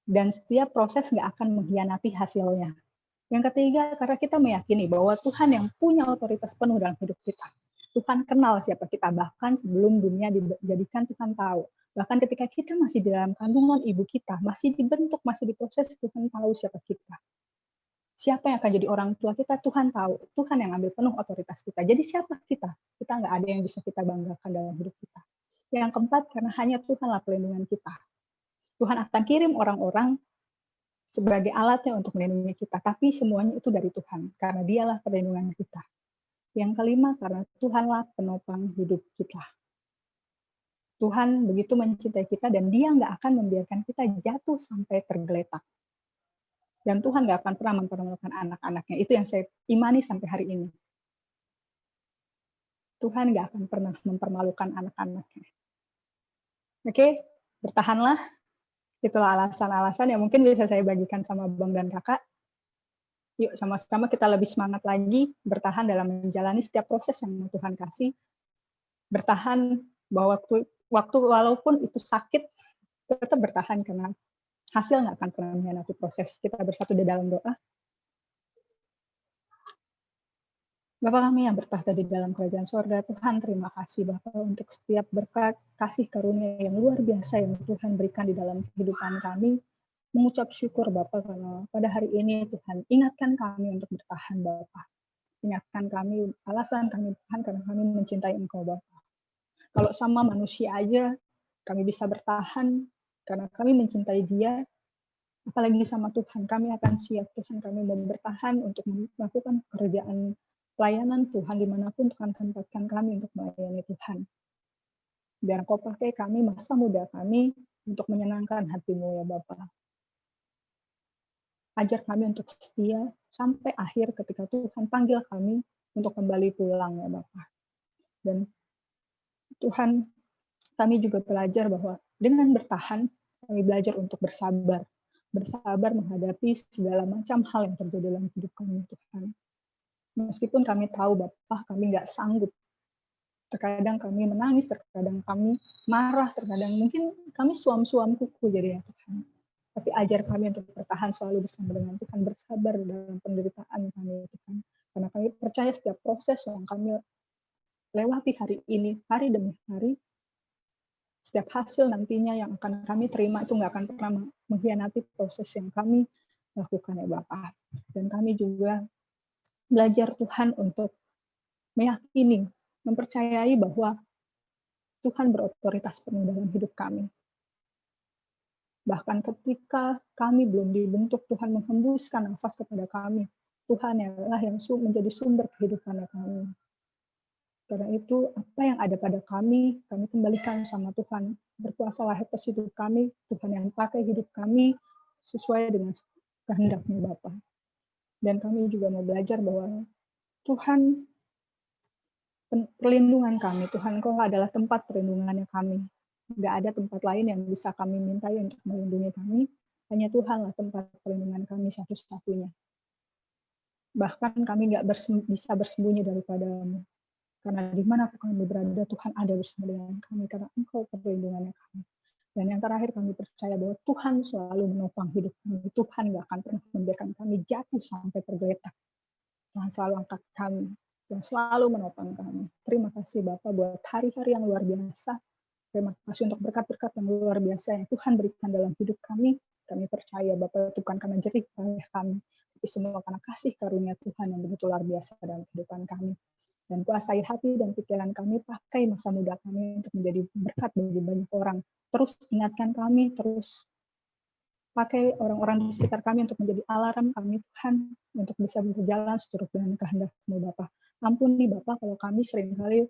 Dan setiap proses nggak akan mengkhianati hasilnya. Yang ketiga, karena kita meyakini bahwa Tuhan yang punya otoritas penuh dalam hidup kita. Tuhan kenal siapa kita, bahkan sebelum dunia dijadikan Tuhan tahu. Bahkan ketika kita masih di dalam kandungan ibu kita, masih dibentuk, masih diproses, Tuhan tahu siapa kita. Siapa yang akan jadi orang tua kita, Tuhan tahu. Tuhan yang ambil penuh otoritas kita. Jadi siapa kita? Kita nggak ada yang bisa kita banggakan dalam hidup kita. Yang keempat, karena hanya Tuhanlah pelindungan kita. Tuhan akan kirim orang-orang sebagai alatnya untuk melindungi kita. Tapi semuanya itu dari Tuhan. Karena dialah perlindungan kita. Yang kelima, karena Tuhanlah penopang hidup kita. Tuhan begitu mencintai kita dan dia nggak akan membiarkan kita jatuh sampai tergeletak. Dan Tuhan nggak akan pernah mempermalukan anak-anaknya. Itu yang saya imani sampai hari ini. Tuhan nggak akan pernah mempermalukan anak-anaknya. Oke, bertahanlah. Itulah alasan-alasan yang mungkin bisa saya bagikan sama Bang dan Kakak. Yuk sama-sama kita lebih semangat lagi, bertahan dalam menjalani setiap proses yang Tuhan kasih. Bertahan bahwa waktu walaupun itu sakit, tetap bertahan karena hasil nggak akan pernah mengkhianati proses. Kita bersatu di dalam doa. Bapa kami yang bertahta di dalam kerajaan sorga, Tuhan terima kasih Bapa untuk setiap berkat kasih karunia yang luar biasa yang Tuhan berikan di dalam kehidupan kami. Mengucap syukur Bapa karena pada hari ini Tuhan ingatkan kami untuk bertahan Bapa. Ingatkan kami, alasan kami Tuhan karena kami mencintai Engkau Bapa. Kalau sama manusia aja kami bisa bertahan karena kami mencintai Dia, apalagi sama Tuhan, kami akan siap Tuhan, kami mau bertahan untuk melakukan pekerjaan pelayanan Tuhan dimanapun Tuhan tempatkan kami untuk melayani Tuhan. Biar Kau pakai kami, masa muda kami, untuk menyenangkan hati-Mu ya Bapa. Ajar kami untuk setia sampai akhir ketika Tuhan panggil kami untuk kembali pulang ya Bapa. Dan Tuhan, kami juga belajar bahwa dengan bertahan, kami belajar untuk bersabar. Bersabar menghadapi segala macam hal yang terjadi dalam hidup kami Tuhan. Meskipun kami tahu Bapak, kami nggak sanggup. Terkadang kami menangis, terkadang kami marah, terkadang mungkin kami suam-suam kuku jadi ya Tuhan. Tapi ajar kami untuk bertahan selalu bersama dengan Tuhan, bersabar dalam penderitaan kami Tuhan. Karena kami percaya setiap proses yang kami lewati hari ini, hari demi hari, setiap hasil nantinya yang akan kami terima itu nggak akan pernah mengkhianati proses yang kami lakukan ya Bapa. Dan kami juga belajar Tuhan untuk meyakini, mempercayai bahwa Tuhan berotoritas penuh dalam hidup kami. Bahkan ketika kami belum dibentuk, Tuhan menghembuskan nafas kepada kami. Tuhan adalah yang menjadi sumber kehidupan kami. Karena itu, apa yang ada pada kami kembalikan sama Tuhan. Berkuasalah atas hidup kami, Tuhan yang pakai hidup kami sesuai dengan kehendak-Mu Bapa. Dan kami juga mau belajar bahwa Tuhan perlindungan kami, Tuhan Engkau adalah tempat perlindungannya kami. Nggak ada tempat lain yang bisa kami mintai untuk melindungi kami, hanya Tuhanlah tempat perlindungan kami satu-satunya. Bahkan kami nggak bisa bersembunyi daripada-Mu. Karena di mana kami berada, Tuhan ada bersama dengan kami, karena Engkau perlindungannya kami. Dan yang terakhir kami percaya bahwa Tuhan selalu menopang hidup kami. Tuhan nggak akan pernah membiarkan kami jatuh sampai tergeletak. Tuhan selalu angkat kami dan selalu menopang kami. Terima kasih Bapak buat hari-hari yang luar biasa. Terima kasih untuk berkat-berkat yang luar biasa yang Tuhan berikan dalam hidup kami. Kami percaya Bapak bukan karena jerih payah kami, tapi semua karena kasih karunia Tuhan yang begitu luar biasa dalam kehidupan kami. Dan kuasai hati dan pikiran kami, pakai masa muda kami untuk menjadi berkat bagi banyak orang. Terus ingatkan kami, terus pakai orang-orang di sekitar kami untuk menjadi alarm kami Tuhan, untuk bisa berjalan seturut dengan kehendak-Mu Bapa. Ampuni Bapak kalau kami seringkali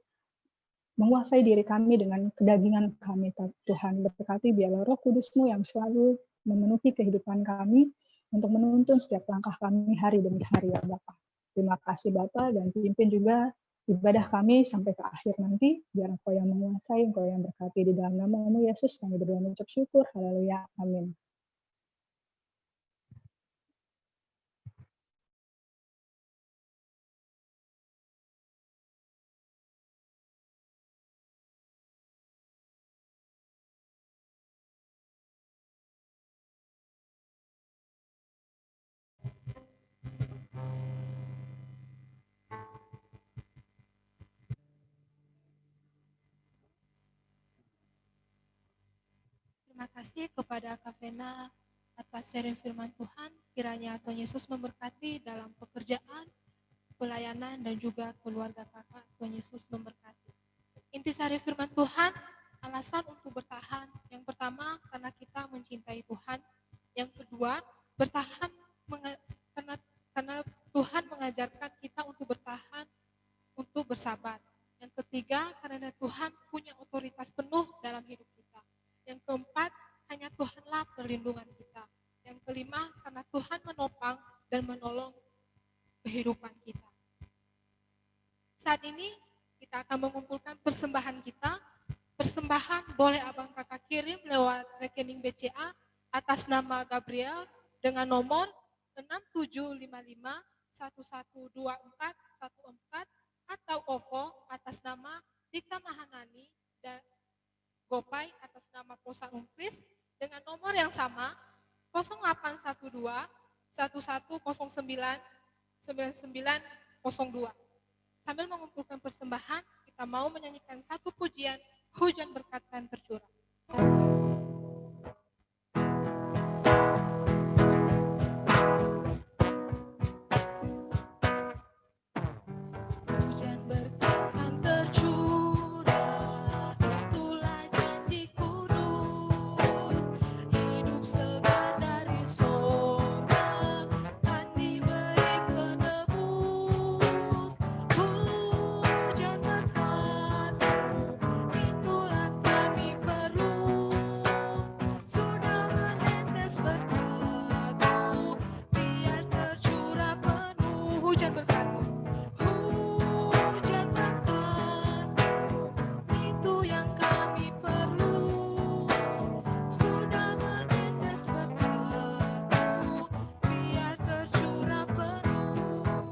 menguasai diri kami dengan kedagingan kami Tuhan. Berkati biarlah Roh Kudus-Mu yang selalu memenuhi kehidupan kami untuk menuntun setiap langkah kami hari demi hari ya Bapak. Terima kasih Bapak dan pimpin juga ibadah kami sampai ke akhir nanti. Biar Engkau yang menguasai, Engkau yang berkati di dalam nama-Mu Yesus. Kami berdoa mengucap syukur. Haleluya. Amin. Terima kasih kepada Kak Vena atas sharing firman Tuhan. Kiranya Tuhan Yesus memberkati dalam pekerjaan, pelayanan, dan juga keluarga kakak. Tuhan Yesus memberkati. Intisari firman Tuhan, alasan untuk bertahan. Yang pertama, karena kita mencintai Tuhan. Yang kedua, bertahan karena Tuhan mengajarkan kita untuk bertahan, untuk bersabar. Yang ketiga, karena Tuhan punya otoritas penuh dalam hidup kita. Yang keempat, hanya Tuhanlah perlindungan kita. Yang kelima, karena Tuhan menopang dan menolong kehidupan kita. Saat ini, kita akan mengumpulkan persembahan kita. Persembahan boleh abang kakak kirim lewat rekening BCA atas nama Gabriel dengan nomor 6755112414 atau OVO atas nama Dika Mahanani dan Gopay atas nama Posa Umpris dengan nomor yang sama 0812 1109 9902. Sambil mengumpulkan persembahan, kita mau menyanyikan satu pujian, hujan berkat dan tercurah. Hujan berkat dan tercurah, itulah janji kudus, hidup segar dari sorga, kan diberi penebus. Hujan berkat, itulah kami perlu, sudah menetes berkat-Mu, biar tercurah penuh. Hujan berkat-Mu, hujan berkat, itu yang kami perlu, sudah menetes berkat-Mu, biar tercurah penuh.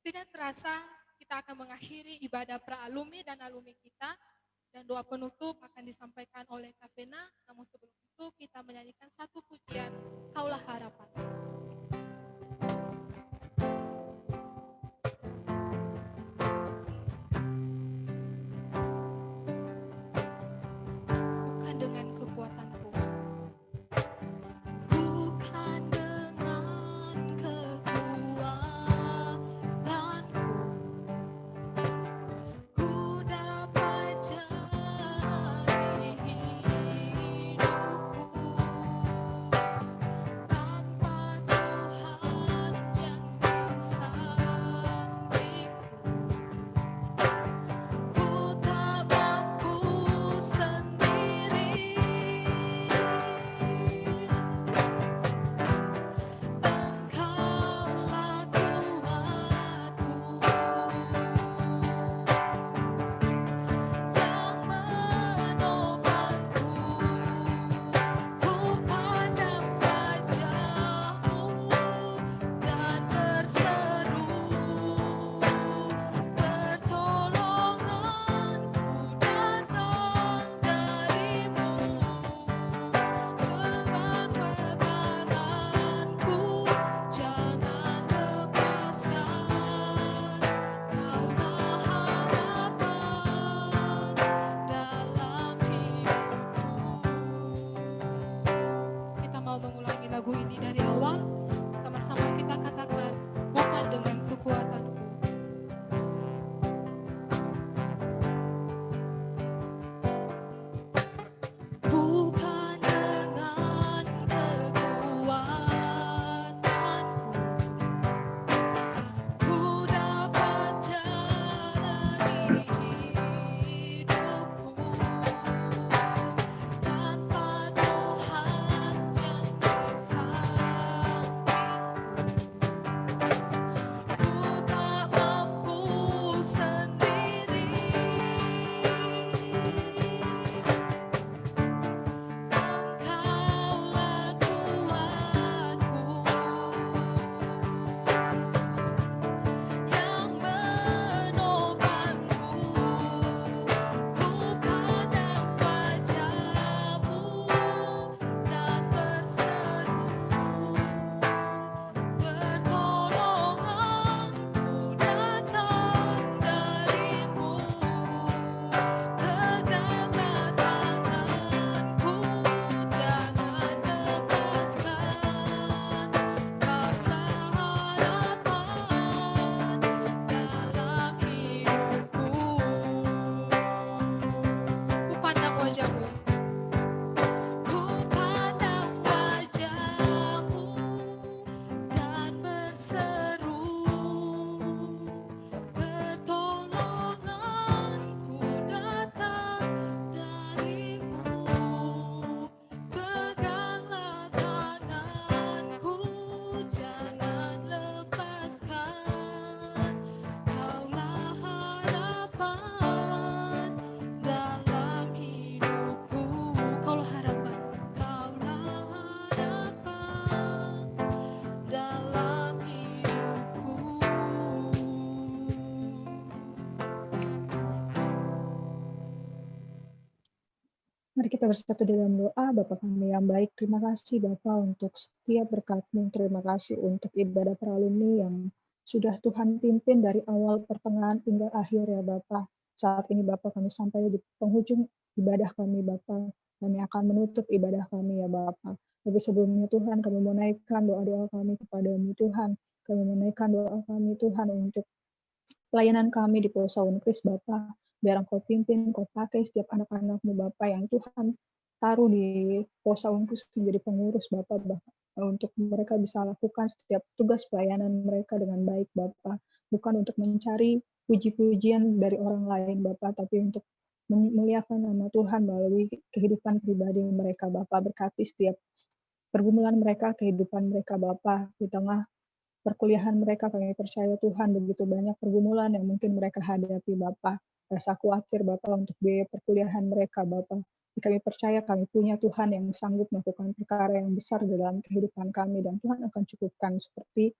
Tidak terasa kita akan mengakhiri ibadah pra-alumni dan alumni kita, dan doa penutup akan disampaikan oleh Kak Vena. Namun sebelum itu kita menyanyikan satu pujian, Kaulah Harapan. mau mengulangi lagu ini dari awal, sama-sama kita katakan, bukan dengan kekuatanku. Bukan dengan kekuatanku, ku dapat jalani hidupku tanpa Tuhan yang bersama. Ku tak mampu sendiri. Engkaulah kuatku yang menopangku. Ku pandang wajah-Mu dan berseru, pertolonganku datang dari-Mu. Peganglah tanganku, jangan lepaskan. Kaulah harapan dalam hidupku. Ku pandang wajah-Mu, ku pandang wajah-Mu dan berseru, pertolonganku datang dari-Mu. Peganglah tanganku, jangan lepaskan. Kaulah harapan dalam hidupku. Kaulah harapan, kaulah harapan dalam hidupku. Mari kita bersatu dalam doa. Bapa kami yang baik, terima kasih Bapa untuk setiap berkat-Mu. Terima kasih untuk ibadah peralumni yang sudah Tuhan pimpin dari awal, pertengahan, hingga akhir ya Bapa. Saat ini Bapa kami sampai di penghujung ibadah kami Bapa. Kami akan menutup ibadah kami ya Bapa. Tapi sebelumnya Tuhan, kami mau naikkan doa-doa kami kepada-Mu Tuhan. Kami menaikkan doa kami Tuhan untuk pelayanan kami di Pulau Unkris Bapa. Biar Engkau pimpin, Engkau pakai setiap anak-anak-Mu Bapa yang Tuhan taruh di Pulau Unkris menjadi pengurus Bapa, untuk mereka bisa lakukan setiap tugas pelayanan mereka dengan baik Bapa. Bukan untuk mencari puji-pujian dari orang lain Bapa, tapi untuk memuliakan nama Tuhan melalui kehidupan pribadi mereka Bapa. Berkati setiap pergumulan mereka, kehidupan mereka Bapa. Di tengah perkuliahan mereka, kami percaya Tuhan begitu banyak pergumulan yang mungkin mereka hadapi Bapa. Rasa khawatir Bapa untuk biaya perkuliahan mereka Bapa. Kami percaya kami punya Tuhan yang sanggup melakukan perkara yang besar dalam kehidupan kami, dan Tuhan akan cukupkan seperti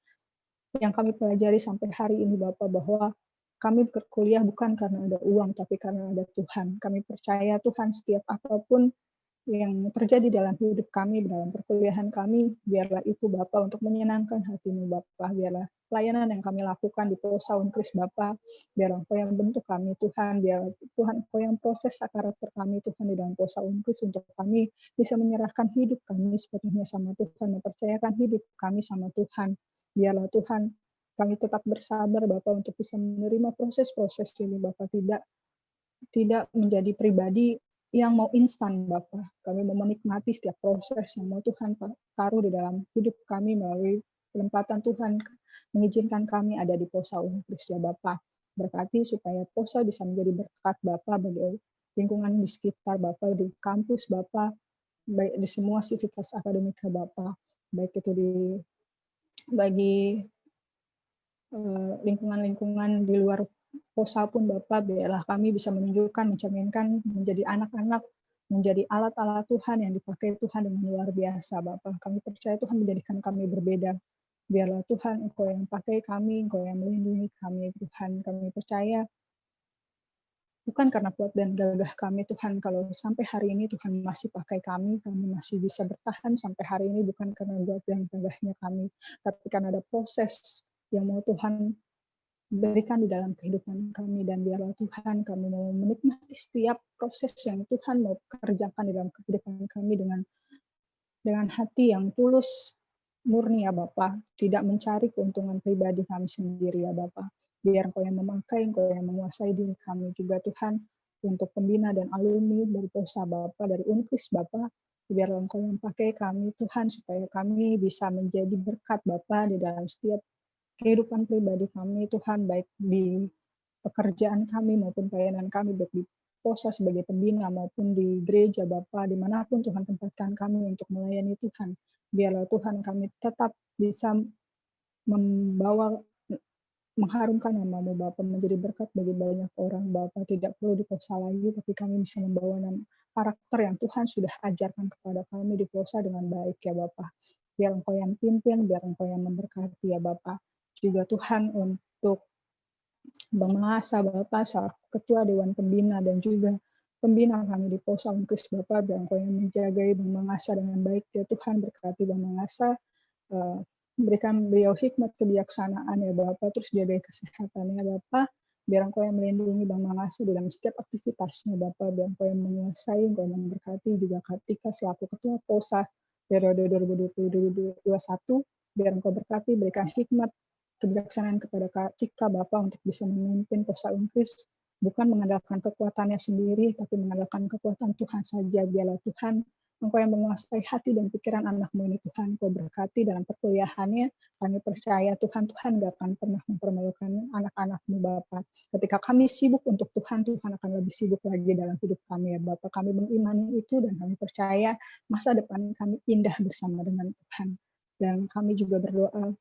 yang kami pelajari sampai hari ini Bapa, bahwa kami berkuliah bukan karena ada uang, tapi karena ada Tuhan. Kami percaya Tuhan setiap apapun yang terjadi dalam hidup kami, dalam perkuliahan kami, biarlah itu Bapa untuk menyenangkan hati-Mu Bapa. Biarlah pelayanan yang kami lakukan di Pulau Unkris Bapa, biar Engkau yang bentuk kami Tuhan, biar Tuhan Engkau yang proses karakter kami Tuhan di dalam Pulau Unkris, untuk kami bisa menyerahkan hidup kami sepenuhnya sama Tuhan, mempercayakan hidup kami sama Tuhan. Biarlah Tuhan kami tetap bersabar Bapa untuk bisa menerima proses-proses ini Bapa, tidak menjadi pribadi yang mau instan Bapa. Kami mau menikmati setiap proses yang mau Tuhan taruh di dalam hidup kami melalui penempatan Tuhan, mengizinkan kami ada di Pulau Unkris ya Bapa. Berkati supaya Posa bisa menjadi berkat Bapa bagi lingkungan di sekitar Bapa, di kampus Bapa, baik di semua sivitas akademika Bapa, baik itu bagi lingkungan-lingkungan di luar Posa pun Bapak, biarlah kami bisa menunjukkan, mencerminkan, menjadi anak-anak, menjadi alat-alat Tuhan yang dipakai Tuhan dengan luar biasa Bapak. Kami percaya Tuhan menjadikan kami berbeda. Biarlah Tuhan Engkau yang pakai kami, Engkau yang melindungi kami Tuhan. Kami percaya bukan karena kuat dan gagah kami Tuhan, kalau sampai hari ini Tuhan masih pakai kami masih bisa bertahan sampai hari ini, bukan karena kuat dan gagahnya kami, tapi karena ada proses yang mau Tuhan berikan di dalam kehidupan kami. Dan biarlah Tuhan kami mau menikmati setiap proses yang Tuhan mau kerjakan di dalam kehidupan kami dengan dengan hati yang tulus, murni ya Bapa, tidak mencari keuntungan pribadi kami sendiri ya Bapa. Biar Engkau yang memakai, Engkau yang menguasai diri kami juga Tuhan, untuk pembina dan alumni dari POSA Bapa, dari Unkris Bapa, biar Engkau yang pakai kami Tuhan, supaya kami bisa menjadi berkat Bapa di dalam setiap kehidupan pribadi kami Tuhan, baik di pekerjaan kami maupun pelayanan kami, baik di POSA sebagai pembina maupun di gereja Bapa, dimanapun Tuhan tempatkan kami untuk melayani Tuhan. Biarlah Tuhan kami tetap bisa membawa, mengharumkan nama-Mu Bapa, menjadi berkat bagi banyak orang Bapa. Tidak perlu di POSA lagi, tapi kami bisa membawa karakter yang Tuhan sudah ajarkan kepada kami di POSA dengan baik ya Bapa. Biar Engkau yang pimpin, biar Engkau yang memberkati ya Bapa. Juga Tuhan untuk Bang Mangasa Bapa, Ketua Dewan Pembina dan juga pembina kami di POSA Unkris Bapa, biar Engkau yang menjagai Bang Mangasa dengan baik ya Tuhan. Berkati Bang Mangasa, berikan beliau hikmat kebijaksanaan ya Bapa, terus jaga kesehatannya Bapa, biar Engkau yang melindungi Bang Mangasa dalam setiap aktivitasnya Bapa, biar Engkau yang menguasai, Engkau yang memberkati juga Kartika selaku Ketua POSA periode 2020-2021, biar Engkau berkati, berikan hikmat kebijaksanaan kepada Kak Cika Bapa untuk bisa memimpin POSA Unkris, bukan mengandalkan kekuatannya sendiri, tapi mengandalkan kekuatan Tuhan saja. Biarlah Tuhan Engkau yang menguasai hati dan pikiran anak-Mu ini Tuhan, Engkau berkati dalam perkuliahannya. Kami percaya Tuhan gak akan pernah mempermalukan anak-anak-Mu Bapa. Ketika kami sibuk untuk Tuhan, Tuhan akan lebih sibuk lagi dalam hidup kami ya Bapa. Kami mengimani itu dan kami percaya masa depan kami indah bersama dengan Tuhan. Dan kami juga berdoa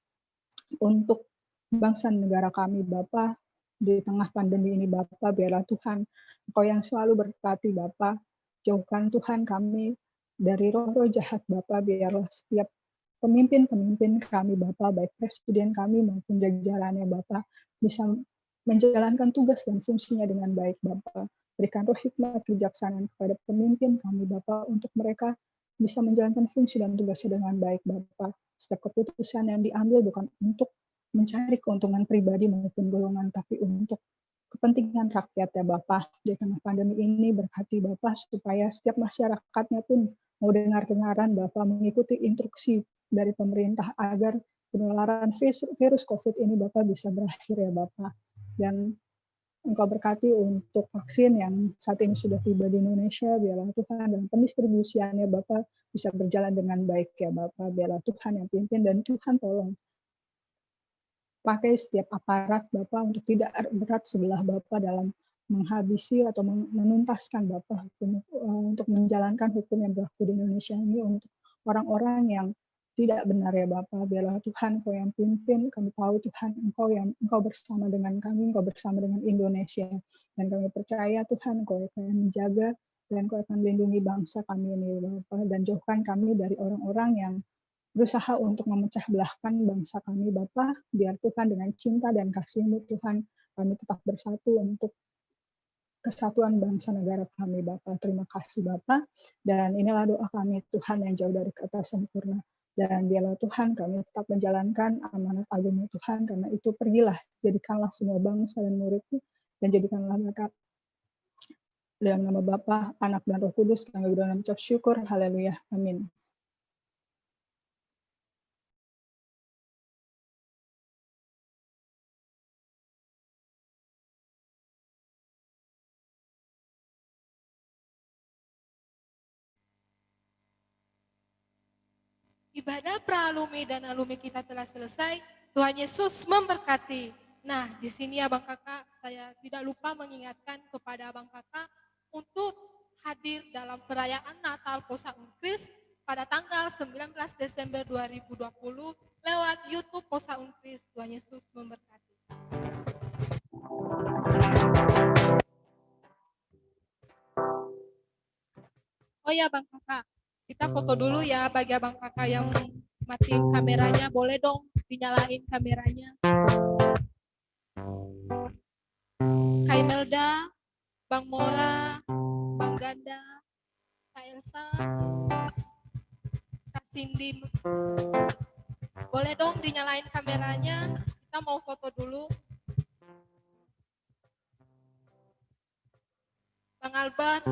untuk bangsa dan negara kami Bapa, di tengah pandemi ini Bapa, biarlah Tuhan Engkau yang selalu berkati Bapa. Jauhkan Tuhan kami dari roh-roh jahat Bapa, biarlah setiap pemimpin-pemimpin kami Bapa, baik presiden kami maupun jajarannya Bapa, bisa menjalankan tugas dan fungsinya dengan baik Bapa. Berikan roh hikmat kebijaksanaan kepada pemimpin kami Bapa, untuk mereka bisa menjalankan fungsi dan tugasnya dengan baik Bapa. Setiap keputusan yang diambil bukan untuk mencari keuntungan pribadi maupun golongan, tapi untuk kepentingan rakyat ya Bapa. Di tengah pandemi ini berkati Bapa, supaya setiap masyarakatnya pun mau dengar-dengaran Bapa, mengikuti instruksi dari pemerintah agar penularan virus COVID ini Bapa bisa berakhir ya Bapa. Dan Engkau berkati untuk vaksin yang saat ini sudah tiba di Indonesia, biarlah Tuhan dan pendistribusiannya Bapa bisa berjalan dengan baik ya Bapa. Biarlah Tuhan yang pimpin dan Tuhan tolong pakai setiap aparat Bapa untuk tidak berat sebelah Bapa dalam menghabisi atau menuntaskan Bapa untuk menjalankan hukum yang berlaku di Indonesia ini untuk orang-orang yang tidak benar ya Bapa. Biarlah Tuhan Engkau yang pimpin. Kami tahu Tuhan Engkau bersama dengan kami, Engkau bersama dengan Indonesia, dan kami percaya Tuhan Engkau akan menjaga dan Engkau akan melindungi bangsa kami ini Bapa, dan jauhkan kami dari orang-orang yang berusaha untuk memecah belahkan bangsa kami Bapa. Biar Tuhan dengan cinta dan kasih-Mu Tuhan, kami tetap bersatu untuk kesatuan bangsa negara kami Bapa. Terima kasih Bapa, dan inilah doa kami Tuhan yang jauh dari kata sempurna. Dan biarlah Tuhan kami tetap menjalankan amanat agung Tuhan, karena itu pergilah, jadikanlah semua bangsa dan murid-Mu, dan jadikanlah mereka dalam nama Bapa, Anak, dan Roh Kudus. Kami berdoa dan mengucap syukur. Haleluya. Amin. Ibadah pra-alumni dan alumni kita telah selesai. Tuhan Yesus memberkati. Nah, di sini Abang Kakak, saya tidak lupa mengingatkan kepada Abang Kakak untuk hadir dalam perayaan Natal POSA Unkris pada tanggal 19 Desember 2020 lewat YouTube POSA Unkris. Tuhan Yesus memberkati. Oh ya Bang Kakak, kita foto dulu ya bagi Abang Kakak yang matiin kameranya. Boleh dong dinyalain kameranya. Kak Imelda, Bang Mola, Bang Ganda, Kak Elsa, Kak Cindy. Boleh dong dinyalain kameranya. Kita mau foto dulu. Bang Albert,